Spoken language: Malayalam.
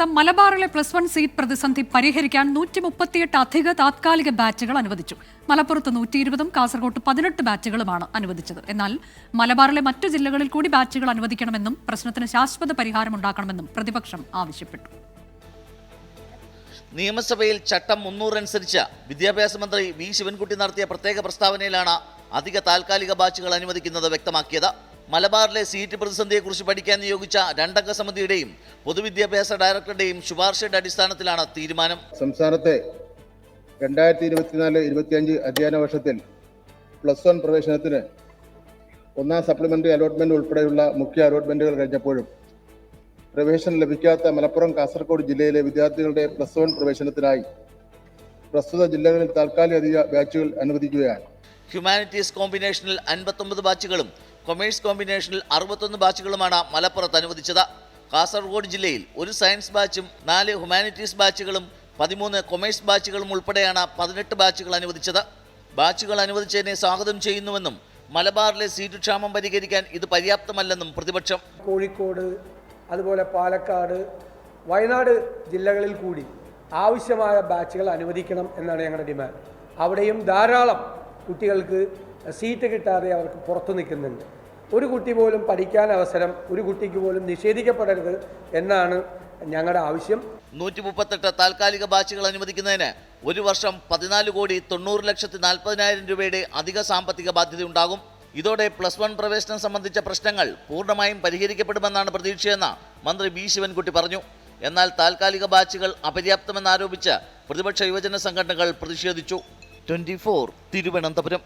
മലബാറിലെ +1 സീറ്റ് പ്രതിസന്ധി പരിഹരിക്കാൻ 138 അധിക താത്കാലിക ബാച്ചുകൾ അനുവദിച്ചു. മലപ്പുറത്ത് 120ഉം കാസർഗോഡ് 18 ബാച്ചുകളുമാണ് അനുവദിച്ചത്. എന്നാൽ മലബാറിലെ മറ്റു ജില്ലകളിൽ കൂടി ബാച്ചുകൾ അനുവദിക്കണമെന്നും പ്രശ്നത്തിന് ശാശ്വത പരിഹാരമുണ്ടാക്കണമെന്നും പ്രതിപക്ഷം ആവശ്യപ്പെട്ടു. നിയമസഭയിൽ ചട്ടം 300 അനുസരിച്ച് വിദ്യാഭ്യാസ മന്ത്രി വി ശിവൻകുട്ടി നടത്തിയ പ്രത്യേക പ്രസ്താവനയിലാണ് അധിക താൽക്കാലിക ബാച്ചുകൾ അനുവദിക്കുന്നത് വ്യക്തമാക്കിയത്. മലബാറിലെ സീറ്റ് പ്രതിസന്ധിയെക്കുറിച്ച് പഠിക്കാൻ നിയോഗിച്ച 2 അംഗ സമിതിയുടെയും പൊതുവിദ്യാഭ്യാസ ഡയറക്ടറുടെയും ശുപാർശയുടെ അടിസ്ഥാനത്തിലാണ് തീരുമാനം. സംസ്ഥാനത്തെ 2024-25 അധ്യയന വർഷത്തിൽ +1 പ്രവേശനത്തിന് 1ാം സപ്ലിമെന്ററി അലോട്ട്മെന്റ് ഉൾപ്പെടെയുള്ള മുഖ്യ അലോട്ട്മെന്റുകൾ കഴിഞ്ഞപ്പോഴും പ്രവേശനം ലഭിക്കാത്ത മലപ്പുറം, കാസർഗോഡ് ജില്ലയിലെ വിദ്യാർത്ഥികളുടെ +1 പ്രവേശനത്തിനായി പ്രസ്തുത ജില്ലകളിൽ താൽക്കാലിക അധിക ബാച്ചുകൾ അനുവദിക്കുകയാണ്. ഹ്യൂമാനിറ്റീസ് കോമ്പിനേഷനിൽ 59 ബാച്ചുകളും കൊമേഴ്സ് കോമ്പിനേഷനിൽ 61 ബാച്ചുകളുമാണ് മലപ്പുറത്ത് അനുവദിച്ചത്. കാസർഗോഡ് ജില്ലയിൽ 1 സയൻസ് ബാച്ചും 4 ഹ്യൂമാനിറ്റീസ് ബാച്ചുകളും 13 കൊമേഴ്സ് ബാച്ചുകളും ഉൾപ്പെടെയാണ് 18 ബാച്ചുകൾ അനുവദിച്ചത്. ബാച്ചുകൾ അനുവദിച്ചതിനെ സ്വാഗതം ചെയ്യുന്നുവെന്നും മലബാറിലെ സീറ്റ് ക്ഷാമം പരിഹരിക്കാൻ ഇത് പര്യാപ്തമല്ലെന്നും പ്രതിപക്ഷം. കോഴിക്കോട്, അതുപോലെ പാലക്കാട്, വയനാട് ജില്ലകളിൽ കൂടി ആവശ്യമായ ബാച്ചുകൾ അനുവദിക്കണം എന്നാണ് ഞങ്ങളുടെ ഡിമാൻഡ്. അവിടെയും ധാരാളം കുട്ടികൾക്ക് സീറ്റ് കിട്ടാതെ അവർക്ക് പുറത്തു നിൽക്കുന്നുണ്ട്. ഒരു കുട്ടി പോലും പഠിക്കാൻ അവസരം ഒരു കുട്ടിക്ക് പോലും നിഷേധിക്കപ്പെടരുത് എന്നാണ് ഞങ്ങളുടെ ആവശ്യം. 138 താൽക്കാലിക ബാച്ചുകൾ അനുവദിക്കുന്നതിന് ഒരു വർഷം 14,90,40,000 രൂപയുടെ അധിക സാമ്പത്തിക ബാധ്യതയുണ്ടാകും. ഇതോടെ +1 പ്രവേശനം സംബന്ധിച്ച പ്രശ്നങ്ങൾ പൂർണ്ണമായും പരിഹരിക്കപ്പെടുമെന്നാണ് പ്രതീക്ഷയെന്ന് മന്ത്രി വി ശിവൻകുട്ടി പറഞ്ഞു. എന്നാൽ താൽക്കാലിക ബാച്ചുകൾ അപര്യാപ്തമെന്നാരോപിച്ച് പ്രതിപക്ഷ യുവജന സംഘടനകൾ പ്രതിഷേധിച്ചു. 24 തിരുവനന്തപുരം.